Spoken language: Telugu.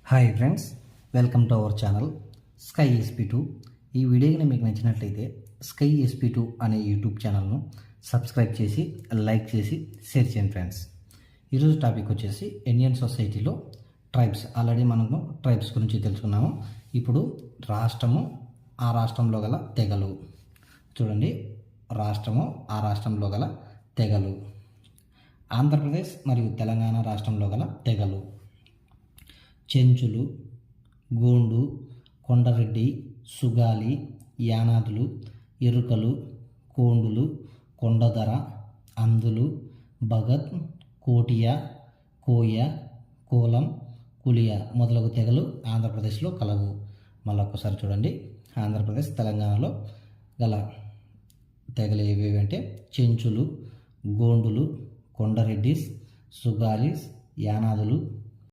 Hi friends, welcome to our channel sky SP2. ఈ వీడియోని మీకు నచ్చినట్లయితే స్కై SP2 అనే యూట్యూబ్ ఛానల్ను సబ్స్క్రైబ్ చేసి లైక్ చేసి షేర్ చేయండి ఫ్రెండ్స్. ఈరోజు టాపిక్ వచ్చేసి ఇండియన్ సొసైటీలో ట్రైబ్స్. ఆల్రెడీ మనము ట్రైబ్స్ గురించి తెలుసుకున్నాము. ఇప్పుడు రాష్ట్రము, ఆ రాష్ట్రంలో గల తెగలు. చూడండి, రాష్ట్రము, ఆ రాష్ట్రంలో గల తెగలు. ఆంధ్రప్రదేశ్ మరియు తెలంగాణ రాష్ట్రంలో గల తెగలు: చెంచులు, గోండు, కొండరెడ్డి, సుగాలి, యానాదులు, ఎరుకలు, కోండులు, కొండదర, అందులు, భగత్, కోటియా, కోయ, కోలం, కులియ మొదలగు తెగలు ఆంధ్రప్రదేశ్లో కలవు. మళ్ళొక్కసారి చూడండి, ఆంధ్రప్రదేశ్ తెలంగాణలో గల తెగలు ఏవేవి అంటే చెంచులు, గోండులు, కొండరెడ్డిస్, సుగాలిస్, యానాదులు,